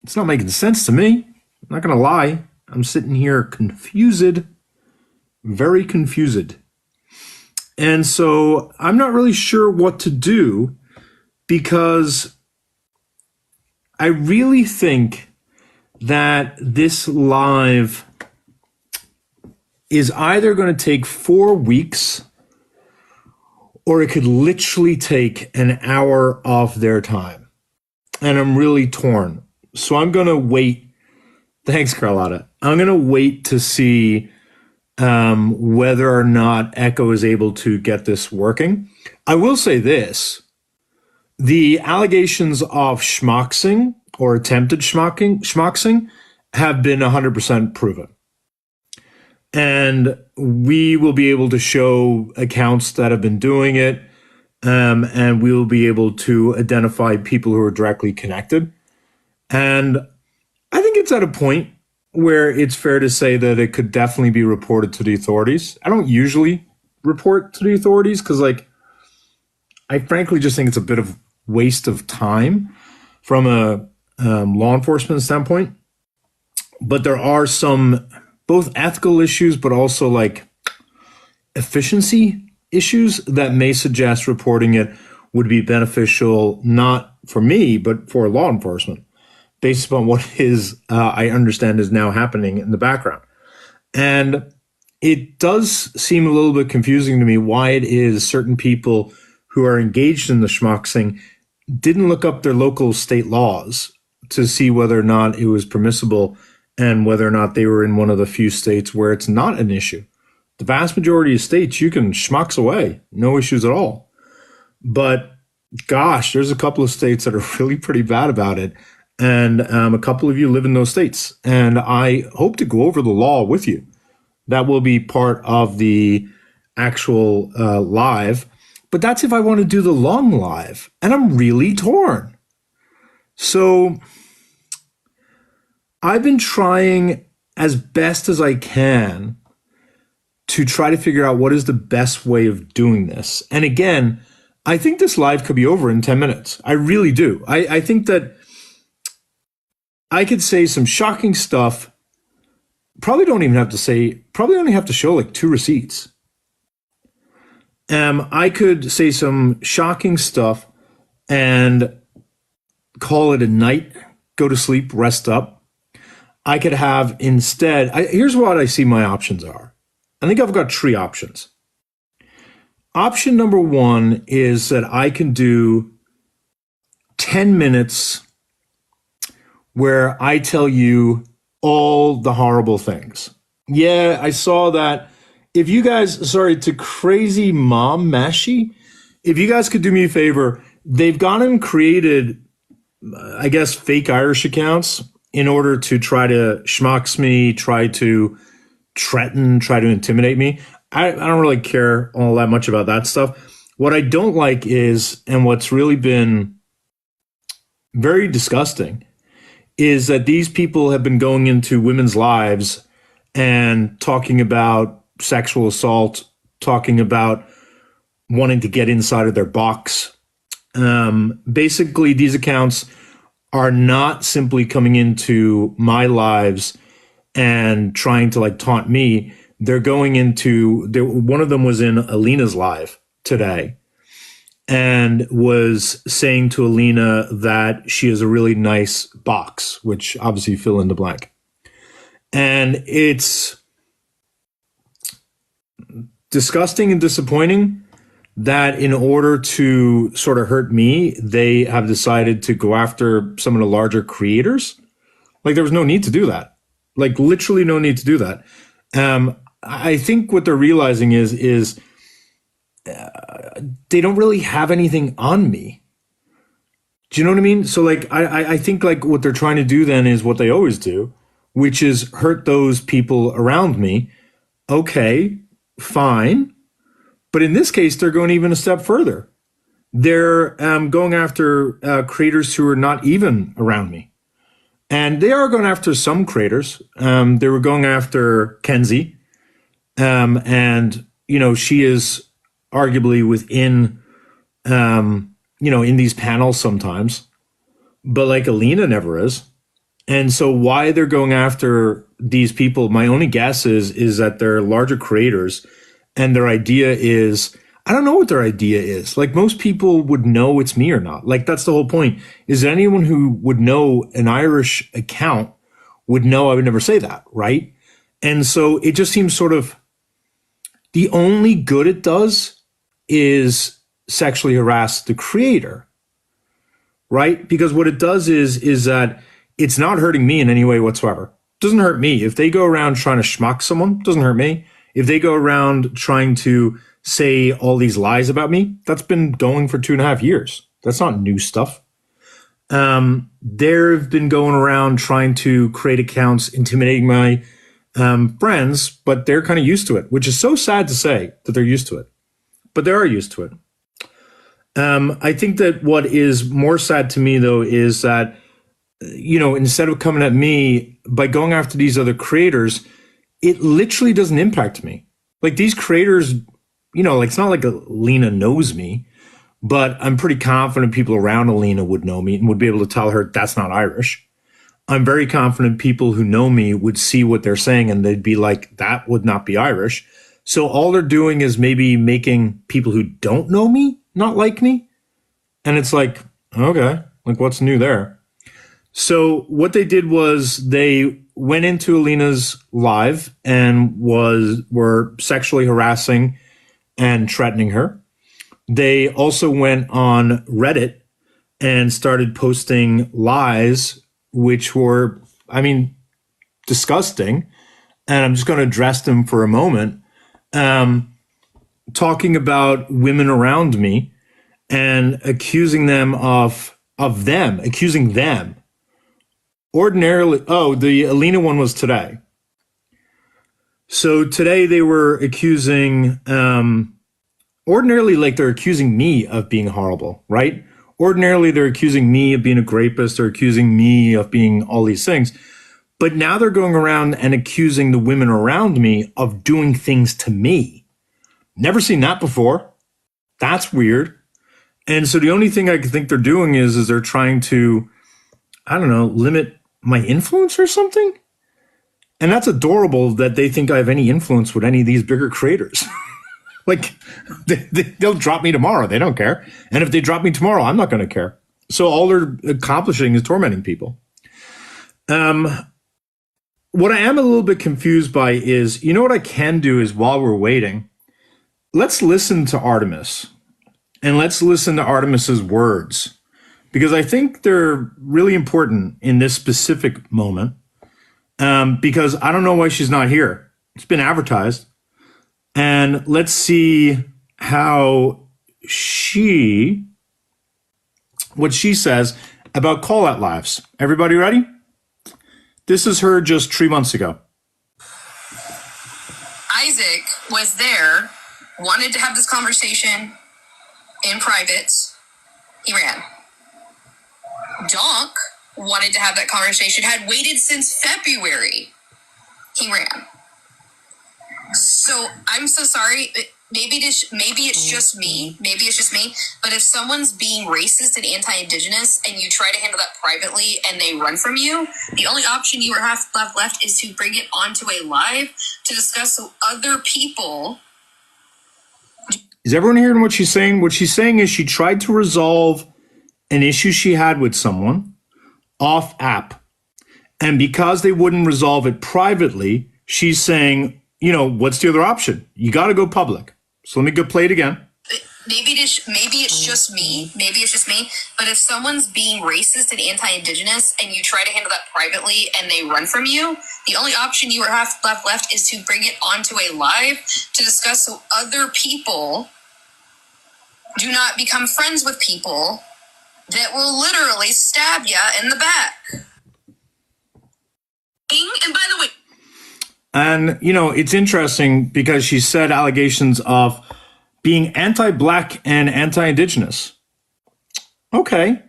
It's not making sense to me. I'm not going to lie. I'm sitting here confused, very confused. And so I'm not really sure what to do because I really think that this live is either going to take 4 weeks or it could literally take an hour off their time. And I'm really torn. So I'm going to wait. Thanks, Carlotta. I'm going to wait to see whether or not Echo is able to get this working. I will say this. The allegations of schmoxing or attempted schmoxing have been 100% proven. And we will be able to show accounts that have been doing it, and we will be able to identify people who are directly connected. And I think it's at a point where it's fair to say that it could definitely be reported to the authorities. I don't usually report to the authorities because, I frankly just think it's a bit of waste of time from a law enforcement standpoint. But there are some both ethical issues, but also efficiency issues that may suggest reporting it would be beneficial, not for me, but for law enforcement, based upon what I understand is now happening in the background. And it does seem a little bit confusing to me why it is certain people who are engaged in the schmoxing didn't look up their local state laws to see whether or not it was permissible and whether or not they were in one of the few states where it's not an issue. The vast majority of states, you can schmox away, no issues at all. But gosh, there's a couple of states that are really pretty bad about it. And a couple of you live in those states. And I hope to go over the law with you. That will be part of the actual live. But that's if I want to do the long live. And I'm really torn. So I've been trying as best as I can to try to figure out what is the best way of doing this. And again, I think this live could be over in 10 minutes. I really do. I think that I could say some shocking stuff. Probably only have to show 2 receipts. I could say some shocking stuff and call it a night, go to sleep, rest up. I could have instead, here's what I see my options are. I think I've got 3 options. Option number 1 is that I can do 10 minutes where I tell you all the horrible things. Yeah, I saw that. If you guys, sorry, to Crazy Mom Mashi, if you guys could do me a favor, they've gone and created, I guess, fake Irish accounts in order to try to schmox me, try to threaten, try to intimidate me. I don't really care all that much about that stuff. What I don't like is, and what's really been very disgusting, is that these people have been going into women's lives and talking about sexual assault, talking about wanting to get inside of their box. Basically, these accounts are not simply coming into my lives and trying to taunt me. They're going into, one of them was in Alina's live today and was saying to Alina that she has a really nice box, which obviously fill in the blank. And it's disgusting and disappointing that in order to sort of hurt me, they have decided to go after some of the larger creators. There was no need to do that. Literally no need to do that. I think what they're realizing is they don't really have anything on me. Do you know what I mean? So I think what they're trying to do then is what they always do, which is hurt those people around me. Okay, fine. But in this case, they're going even a step further. They're going after creators who are not even around me. And they are going after some creators. They were going after Kenzie. And, she is arguably within, in these panels sometimes. But Alina never is. And so why they're going after these people, my only guess is that they're larger creators and their idea is, I don't know what their idea is. Like most people would know it's me or not. Like that's the whole point, is that anyone who would know an Irish account would know I would never say that, right? And so it just seems sort of, the only good it does is sexually harass the creator, right? Because what it does is that it's not hurting me in any way whatsoever. It doesn't hurt me. If they go around trying to schmuck someone, it doesn't hurt me. If they go around trying to say all these lies about me, that's been going for 2.5 years. That's not new stuff. They've been going around trying to create accounts intimidating my friends, but they're kind of used to it, which is so sad to say that they're used to it, but they are used to it. I think that what is more sad to me, though, is that, instead of coming at me by going after these other creators, it literally doesn't impact me. Like these creators, like it's not like Alina knows me, but I'm pretty confident people around Alina would know me and would be able to tell her that's not Irish. I'm very confident people who know me would see what they're saying and they'd be like, that would not be Irish. So all they're doing is maybe making people who don't know me not like me. And it's like, okay, like what's new there? So what they did was they went into Alina's live and were sexually harassing and threatening her. They also went on Reddit and started posting lies, which were, disgusting. And I'm just going to address them for a moment. Talking about women around me and accusing them accusing them. Ordinarily, the Alina one was today. So today they were accusing, ordinarily, like they're accusing me of being horrible, right? Ordinarily, they're accusing me of being a rapist or accusing me of being all these things. But now they're going around and accusing the women around me of doing things to me. Never seen that before. That's weird. And so the only thing I think they're doing is they're trying to, limit my influence or something. And that's adorable that they think I have any influence with any of these bigger creators. Like they'll drop me tomorrow. They don't care. And if they drop me tomorrow, I'm not going to care. So all they're accomplishing is tormenting people. What I am a little bit confused by is, what I can do is while we're waiting, let's listen to Artemis and let's listen to Artemis's words, because I think they're really important in this specific moment. Because I don't know why she's not here. It's been advertised. And let's see what she says about call-out lives. Everybody ready? This is her just 3 months ago. Isaac was there, wanted to have this conversation in private. He ran. Donk wanted to have that conversation, had waited since February. He ran. So I'm so sorry. Maybe it's just me. But if someone's being racist and anti-Indigenous and you try to handle that privately and they run from you, the only option you have left is to bring it onto a live to discuss so other people. Is everyone hearing what she's saying? What she's saying is she tried to resolve an issue she had with someone off app. And because they wouldn't resolve it privately, she's saying, what's the other option? You got to go public. So let me go play it again. Maybe it's just me. But if someone's being racist and anti-Indigenous and you try to handle that privately and they run from you, the only option you have left is to bring it onto a live to discuss so other people do not become friends with people that will literally stab you in the back. And by the way, and, it's interesting because she said allegations of being anti-Black and anti-Indigenous. Okay,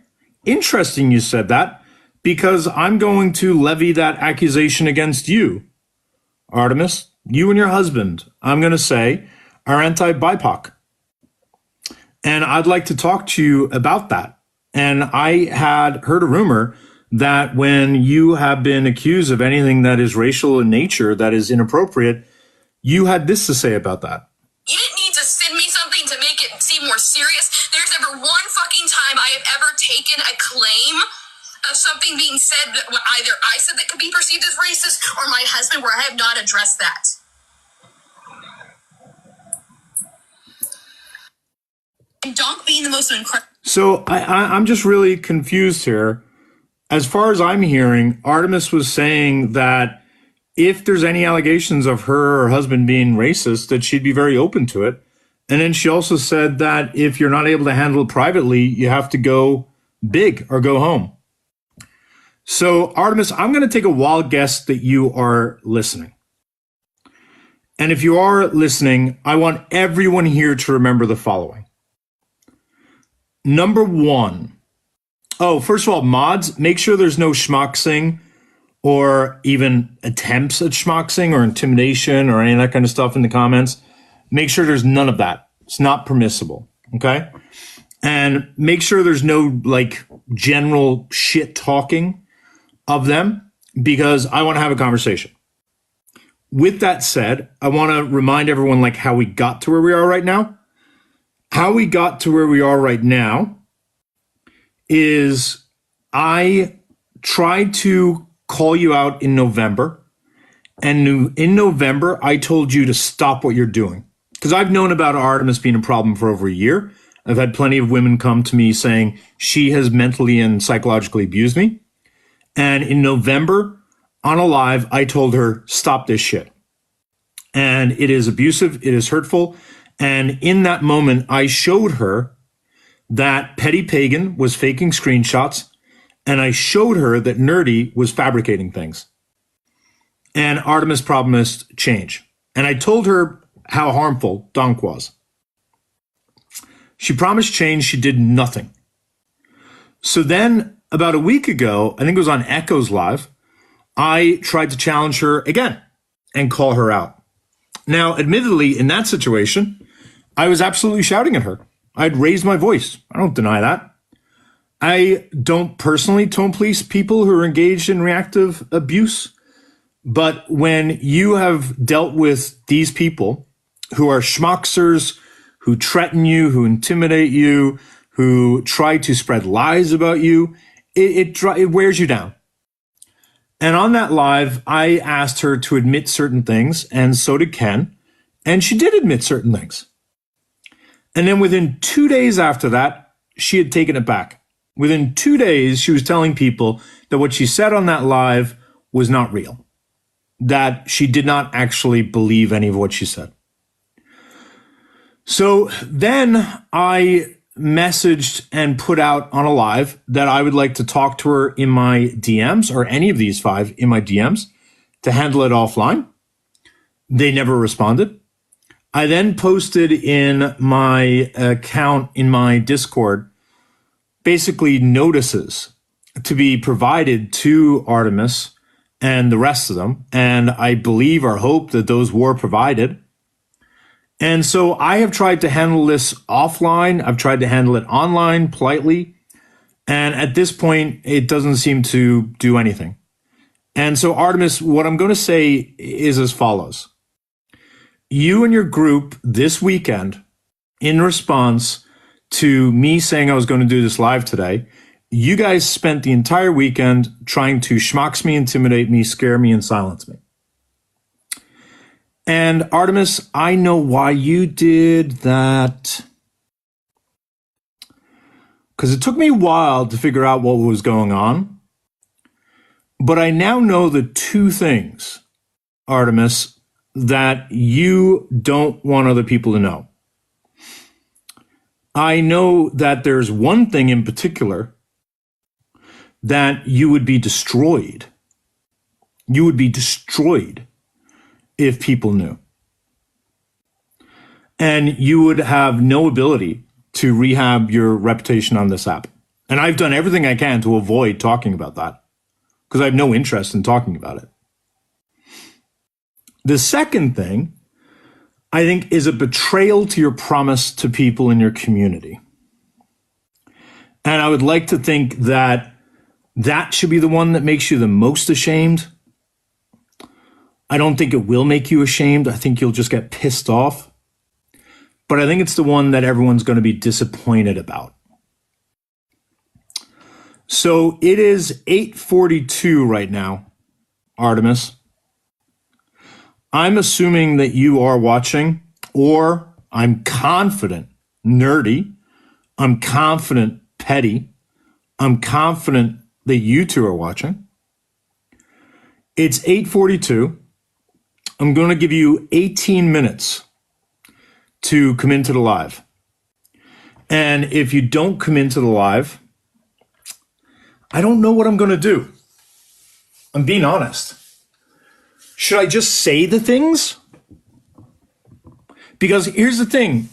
interesting you said that, because I'm going to levy that accusation against you, Artemis. You and your husband, I'm going to say, are anti-BIPOC. And I'd like to talk to you about that. And I had heard a rumor that when you have been accused of anything that is racial in nature, that is inappropriate, you had this to say about that. You didn't need to send me something to make it seem more serious. There's never one fucking time I have ever taken a claim of something being said that either I said that could be perceived as racist or my husband, where I have not addressed that. And Donk being the most incredible. So I'm just really confused here. As far as I'm hearing, Artemis was saying that if there's any allegations of her or husband being racist, that she'd be very open to it. And then she also said that if you're not able to handle it privately, you have to go big or go home. So Artemis, I'm going to take a wild guess that you are listening. And if you are listening, I want everyone here to remember the following. Number one. Oh, first of all, mods, make sure there's no schmucksing or even attempts at schmucksing or intimidation or any of that kind of stuff in the comments. Make sure there's none of that. It's not permissible, okay? And make sure there's no like general shit talking of them, because I want to have a conversation. With that said, I want to remind everyone like how we got to where we are right now. How we got to where we are right now is I tried to call you out in November. And in November, I told you to stop what you're doing. Because I've known about Artemis being a problem for over a year. I've had plenty of women come to me saying she has mentally and psychologically abused me. And in November, on a live, I told her, stop this shit. And it is abusive, it is hurtful. And in that moment, I showed her that Petty Pagan was faking screenshots, and I showed her that Nerdy was fabricating things. And Artemis promised change. And I told her how harmful Donk was. She promised change, she did nothing. So then, about a week ago, I think it was on Echo's Live, I tried to challenge her again and call her out. Now, admittedly, in that situation, I was absolutely shouting at her. I'd raised my voice. I don't deny that. I don't personally tone police people who are engaged in reactive abuse. But when you have dealt with these people who are schmucksers, who threaten you, who intimidate you, who try to spread lies about you, it wears you down. And on that live, I asked her to admit certain things, and so did Ken. And she did admit certain things. And then within 2 days after that, she had taken it back. Within 2 days, she was telling people that what she said on that live was not real, that she did not actually believe any of what she said. So then I messaged and put out on a live that I would like to talk to her in my DMs, or any of these 5 in my DMs, to handle it offline. They never responded. I then posted in my account in my Discord basically notices to be provided to Artemis and the rest of them. And I believe or hope that those were provided. And so I have tried to handle this offline. I've tried to handle it online politely. And at this point, it doesn't seem to do anything. And so Artemis, what I'm going to say is as follows. You and your group this weekend, in response to me saying I was going to do this live today, you guys spent the entire weekend trying to schmucks me, intimidate me, scare me, and silence me. And Artemis, I know why you did that. Because it took me a while to figure out what was going on. But I now know the 2 things, Artemis, that you don't want other people to know. I know that there's one thing in particular that you would be destroyed. You would be destroyed if people knew. And you would have no ability to rehab your reputation on this app. And I've done everything I can to avoid talking about that because I have no interest in talking about it. The second thing, I think, is a betrayal to your promise to people in your community. And I would like to think that That should be the one that makes you the most ashamed. I don't think it will make you ashamed. I think you'll just get pissed off. But I think it's the one that everyone's going to be disappointed about. So it is 8:42 right now, Artemis. I'm assuming that you are watching, or I'm confident, nerdy. I'm confident, petty. I'm confident that you two are watching. It's 8:42. I'm going to give you 18 minutes to come into the live. And if you don't come into the live, I don't know what I'm going to do. I'm being honest. Should I just say the things? Because here's the thing,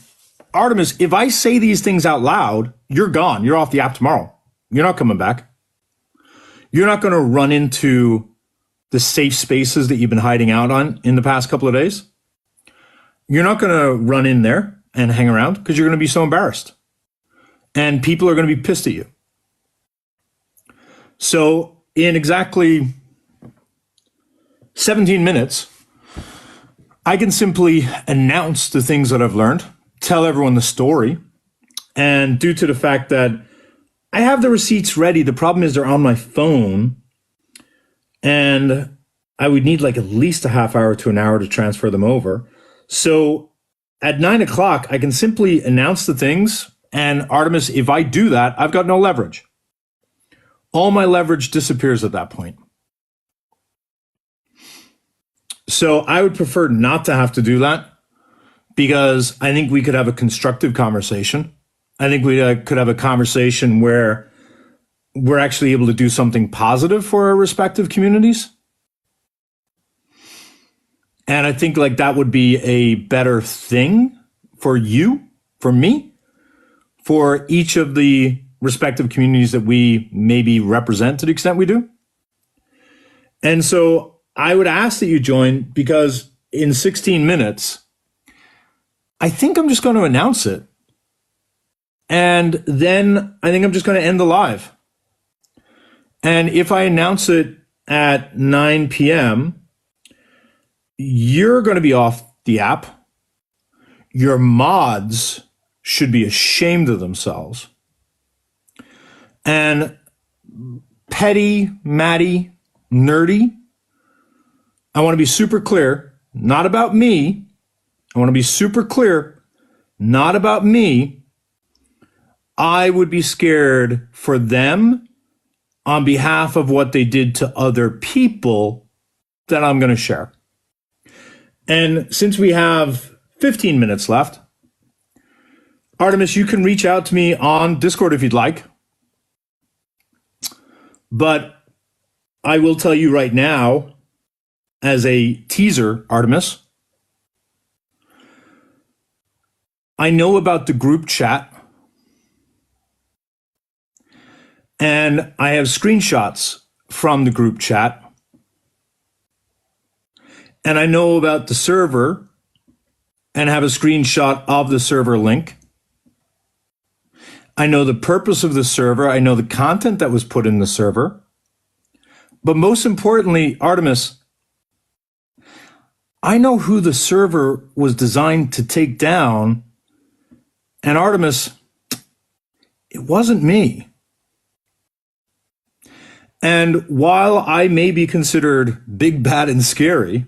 Artemis, if I say these things out loud, you're gone. You're off the app tomorrow. You're not coming back. You're not going to run into the safe spaces that you've been hiding out on in the past couple of days. You're not going to run in there and hang around because you're going to be so embarrassed. And people are going to be pissed at you. So in exactly 17 minutes, I can simply announce the things that I've learned, tell everyone the story, and due to the fact that I have the receipts ready, the problem is they're on my phone, and I would need like at least a half hour to an hour to transfer them over. So at 9 o'clock, I can simply announce the things, and Artemis, if I do that, I've got no leverage. All my leverage disappears at that point. So I would prefer not to have to do that, because I think we could have a constructive conversation. I think we could have a conversation where we're actually able to do something positive for our respective communities. And I think like that would be a better thing for you, for me, for each of the respective communities that we maybe represent to the extent we do. And so I would ask that you join, because in 16 minutes, I think I'm just going to announce it. And then I think I'm just going to end the live. And if I announce it at 9 p.m., you're going to be off the app. Your mods should be ashamed of themselves. And petty, Maddie, nerdy, I want to be super clear, not about me. I want to be super clear, not about me. I would be scared for them on behalf of what they did to other people that I'm going to share. And since we have 15 minutes left, Artemis, you can reach out to me on Discord if you'd like. But I will tell you right now, as a teaser, Artemis, I know about the group chat, and I have screenshots from the group chat, and I know about the server and have a screenshot of the server link. I know the purpose of the server. I know the content that was put in the server. But most importantly, Artemis, I know who the server was designed to take down. And Artemis, it wasn't me. And while I may be considered big, bad, and scary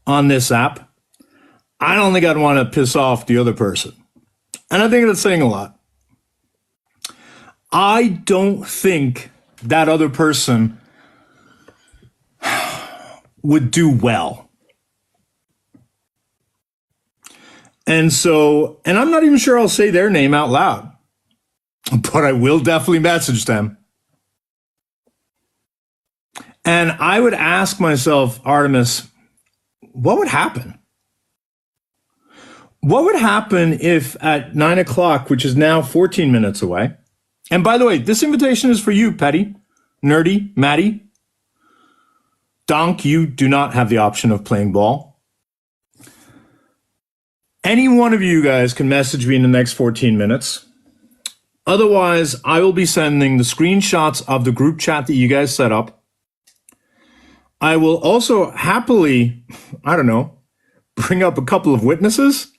on this app, I don't think I'd want to piss off the other person. And I think that's saying a lot. I don't think that other person would do well. And so, and I'm not even sure I'll say their name out loud, but I will definitely message them. And I would ask myself, Artemis, what would happen? What would happen if at 9 o'clock, which is now 14 minutes away, and by the way, this invitation is for you, Petty, Nerdy, Maddie. Donk, you do not have the option of playing ball. Any one of you guys can message me in the next 14 minutes. Otherwise, I will be sending the screenshots of the group chat that you guys set up. I will also happily, I don't know, bring up a couple of witnesses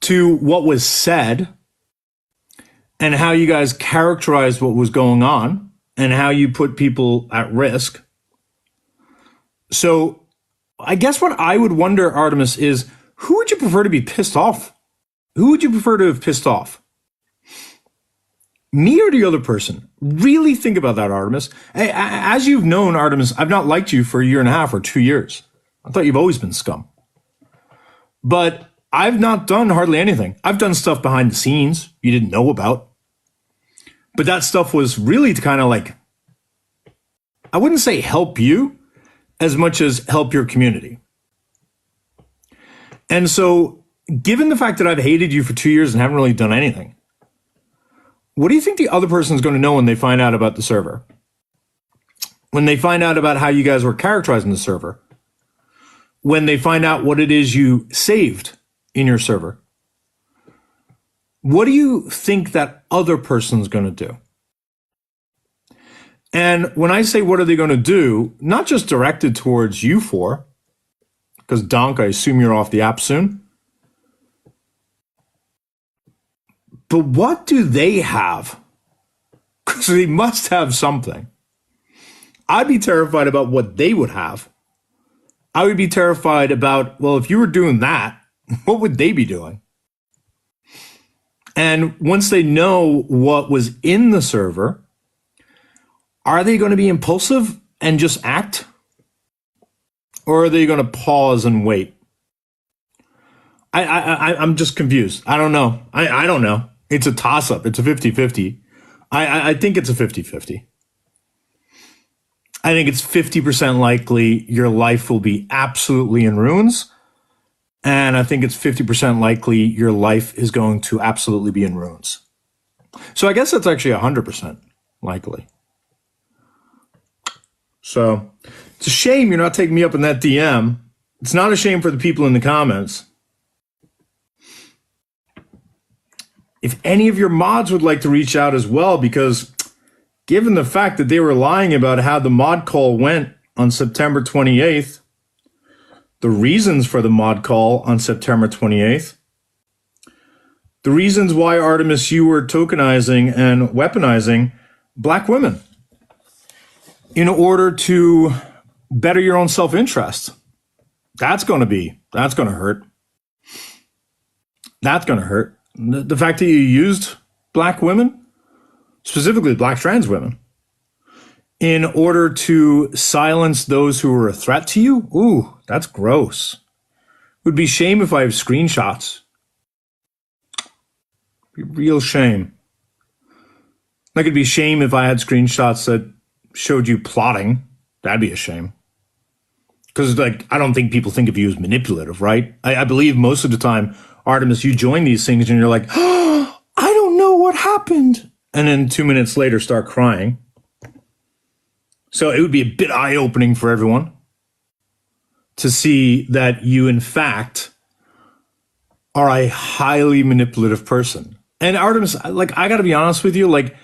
to what was said and how you guys characterized what was going on and how you put people at risk. So I guess what I would wonder, Artemis, is who would you prefer to be pissed off? Who would you prefer to have pissed off? Me or the other person? Really think about that, Artemis. As you've known, Artemis, I've not liked you for a year and a half or 2 years. I thought you've always been scum. But I've not done hardly anything. I've done stuff behind the scenes you didn't know about. But that stuff was really to kind of like, I wouldn't say help you as much as help your community. And so, given the fact that I've hated you for 2 years and haven't really done anything, what do you think the other person is going to know when they find out about the server? When they find out about how you guys were characterizing the server? When they find out what it is you saved in your server? What do you think that other person's going to do? And when I say what are they going to do, not just directed towards you four, because Donk, I assume you're off the app soon. But what do they have? Because they must have something. I'd be terrified about what they would have. I would be terrified about, well, if you were doing that, what would they be doing? And once they know what was in the server, are they going to be impulsive and just act? Or are they going to pause and wait? I'm just confused. I don't know. I don't know. It's a toss-up. It's a 50-50. I think it's a 50-50. I think it's 50% likely your life will be absolutely in ruins. And I think it's 50% likely your life is going to absolutely be in ruins. So I guess that's actually 100% likely. So it's a shame you're not taking me up in that DM. It's not a shame for the people in the comments. If any of your mods would like to reach out as well, because given the fact that they were lying about how the mod call went on September 28th, the reasons for the mod call on September 28th, the reasons why, Artemis, you were tokenizing and weaponizing black women in order to better your own self-interest. That's going to hurt. That's going to hurt. The fact that you used black women, specifically black trans women, in order to silence those who were a threat to you, ooh, that's gross. It would be shame if I have screenshots. Be real shame. Like it'd be shame if I had screenshots that showed you plotting. That'd be a shame. Because like I don't think people think of you as manipulative, right? I believe most of the time, Artemis, you join these things and you're like, oh, I don't know what happened. And then 2 minutes later start crying. So it would be a bit eye-opening for everyone to see that you, in fact, are a highly manipulative person. And Artemis, like, I got to be honest with you, like,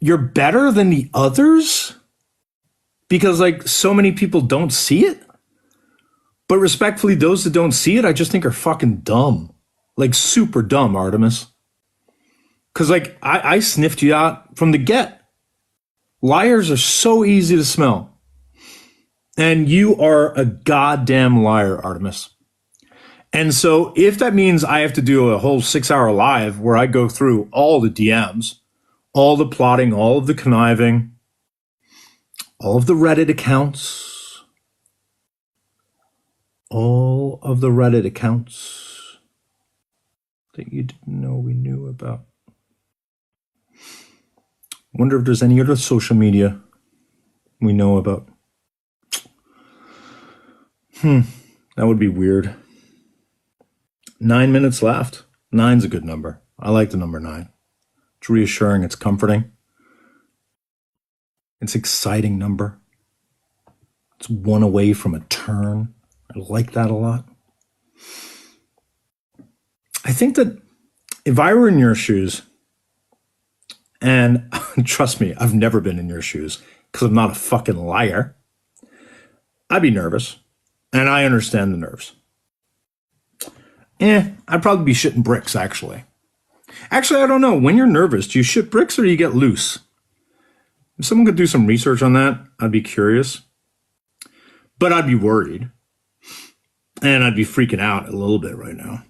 you're better than the others because, like, so many people don't see it. But respectfully, those that don't see it, I just think are fucking dumb. Like, super dumb, Artemis. Because, like, I sniffed you out from the get. Liars are so easy to smell. And you are a goddamn liar, Artemis. And so if that means I have to do a whole 6-hour live where I go through all the DMs, all the plotting, all of the conniving, all of the Reddit accounts, that you didn't know we knew about. Wonder if there's any other social media we know about. That would be weird. 9 minutes left. 9's a good number. I like the number 9. It's reassuring. It's comforting. It's an exciting number. It's one away from a turn. I like that a lot. I think that If I were in your shoes, and trust me, I've never been in your shoes because I'm not a fucking liar, I'd be nervous. And I understand the nerves. I'd probably be shitting bricks, actually. Actually, I don't know. When you're nervous, do you shit bricks or do you get loose? If someone could do some research on that, I'd be curious. But I'd be worried. And I'd be freaking out a little bit right now.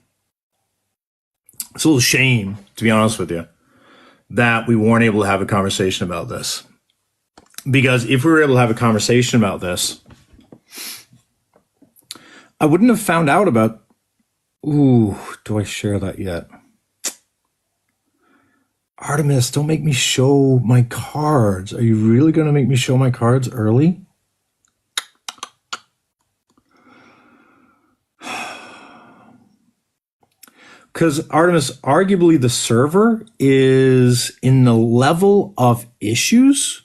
It's a little shame, to be honest with you, that we weren't able to have a conversation about this. Because if we were able to have a conversation about this, I wouldn't have found out about... Ooh, do I share that yet? Artemis, don't make me show my cards. Are you really going to make me show my cards early? Because Artemis, arguably the server is in the level of issues.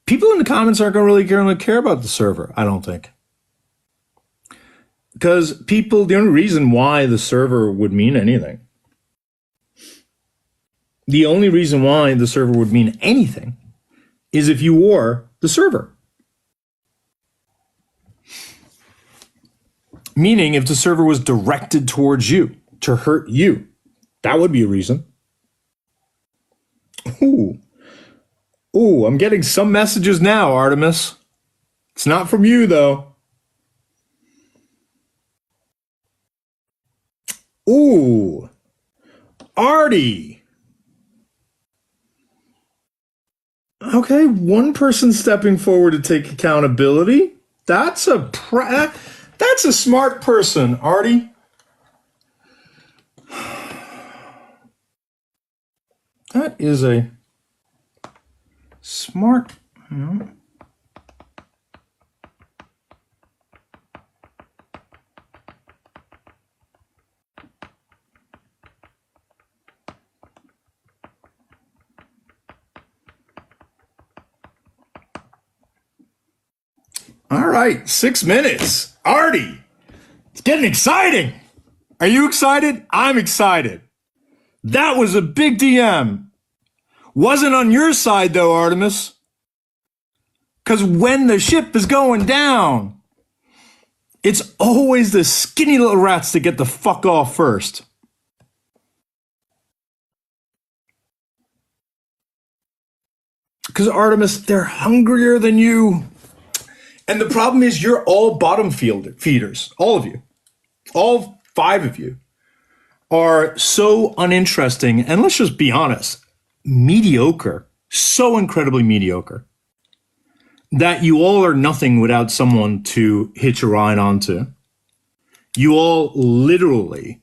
People in the comments aren't going to really care about the server, I don't think. Because people, the only reason why the server would mean anything, the only reason why the server would mean anything is if you were the server. Meaning if the server was directed towards you to hurt you, that would be a reason. Ooh, I'm getting some messages now, Artemis. It's not from you, though. Ooh, Artie. Okay, one person stepping forward to take accountability. That's a smart person, Artie. That is a smart. All right, 6 minutes. Artie, it's getting exciting. Are you excited? I'm excited. That was a big DM. Wasn't on your side, though, Artemis. Because when the ship is going down, it's always the skinny little rats that get the fuck off first. Because, Artemis, they're hungrier than you. And the problem is you're all bottom feeders, all of you. All 5 of you are so uninteresting, and let's just be honest, mediocre, so incredibly mediocre, that you all are nothing without someone to hitch a ride onto. You all literally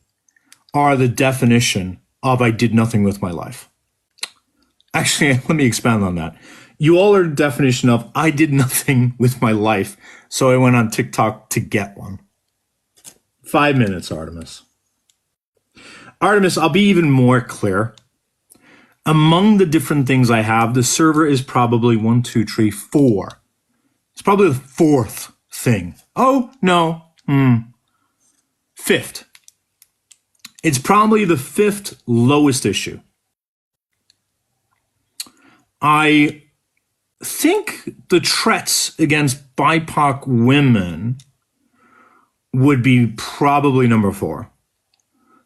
are the definition of I did nothing with my life. Actually, let me expand on that. You all are the definition of I did nothing with my life, so I went on TikTok to get one. 5 minutes, Artemis. Artemis, I'll be even more clear. Among the different things I have, the server is probably 1, 2, 3, 4. It's probably the 4th thing. Oh, no. 5th. It's probably the 5th lowest issue. I think the threats against BIPOC women would be probably number 4.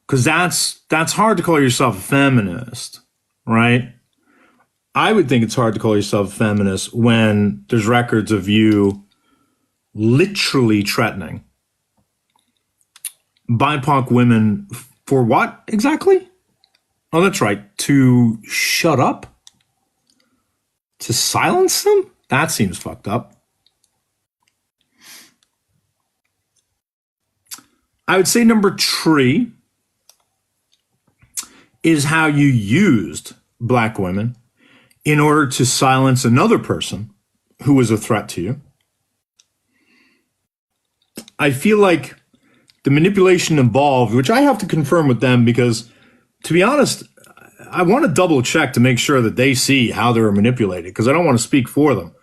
Because that's hard to call yourself a feminist, right? I would think it's hard to call yourself a feminist when there's records of you literally threatening BIPOC women for what exactly? Oh, that's right. To shut up? To silence them? That seems fucked up. I would say number 3 is how you used black women in order to silence another person who was a threat to you. I feel like the manipulation involved, which I have to confirm with them because, to be honest, I want to double check to make sure that they see how they were manipulated because I don't want to speak for them.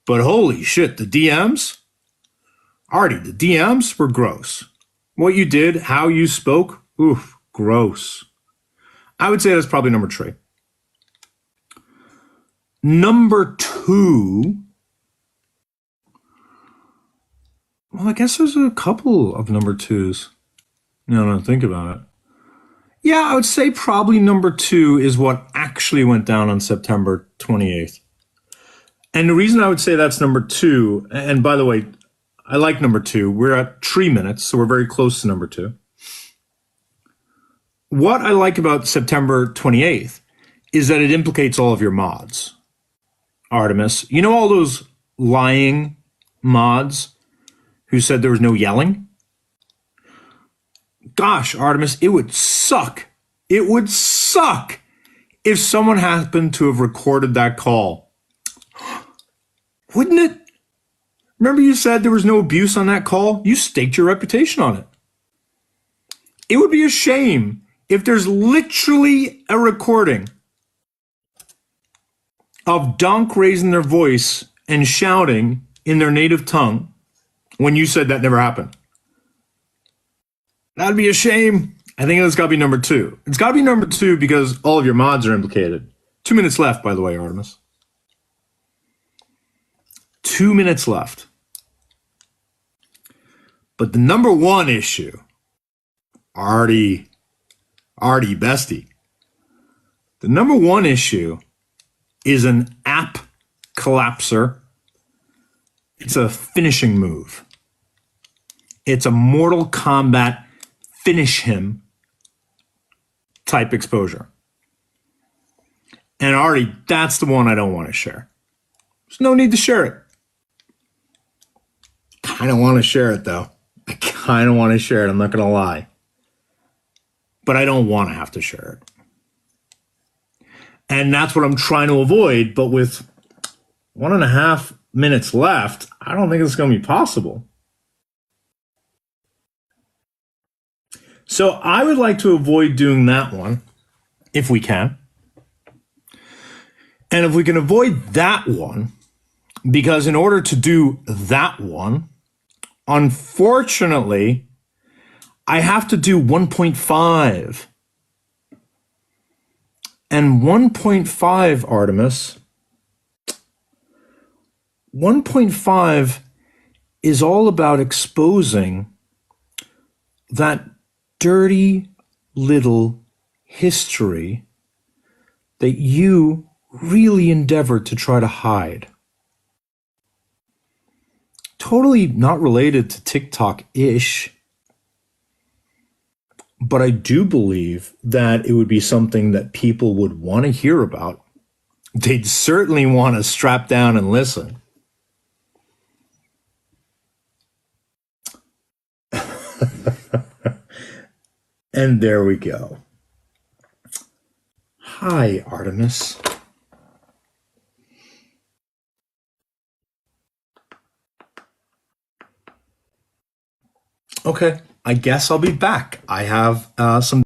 But holy shit, the DMs? Artie, the DMs were gross. What you did, how you spoke, oof, gross. I would say that's probably number 3. Number 2. Well, I guess there's a couple of number 2s. No, think about it. Yeah, I would say probably number 2 is what actually went down on September 28th. And the reason I would say that's number 2, and by the way, I like number 2. We're at 3 minutes, so we're very close to number 2. What I like about September 28th is that it implicates all of your mods. Artemis, you know all those lying mods who said there was no yelling? Gosh, Artemis, it would suck. It would suck if someone happened to have recorded that call. Wouldn't it? Remember you said there was no abuse on that call? You staked your reputation on it. It would be a shame if there's literally a recording of Donk raising their voice and shouting in their native tongue when you said that never happened. That'd be a shame. I think it's got to be number 2. It's got to be number 2 because all of your mods are implicated. 2 minutes left, by the way, Artemis. 2 minutes left. But the number 1 issue, Artie bestie. The number 1 issue is an app collapser. It's a finishing move. It's a Mortal Kombat finish him type exposure. And Artie, that's the one I don't want to share. There's no need to share it. Kind of want to share it though. I kind of want to share it. I'm not going to lie. But I don't want to have to share it. And that's what I'm trying to avoid. But with 1.5 minutes left, I don't think it's going to be possible. So I would like to avoid doing that one, if we can. And if we can avoid that one, because in order to do that one, unfortunately, I have to do 1.5. And 1.5, Artemis, 1.5 is all about exposing that dirty little history that you really endeavored to try to hide. Totally not related to TikTok-ish, but I do believe that it would be something that people would want to hear about. They'd certainly want to strap down and listen. And there we go. Hi, Artemis. Okay, I guess I'll be back. I have some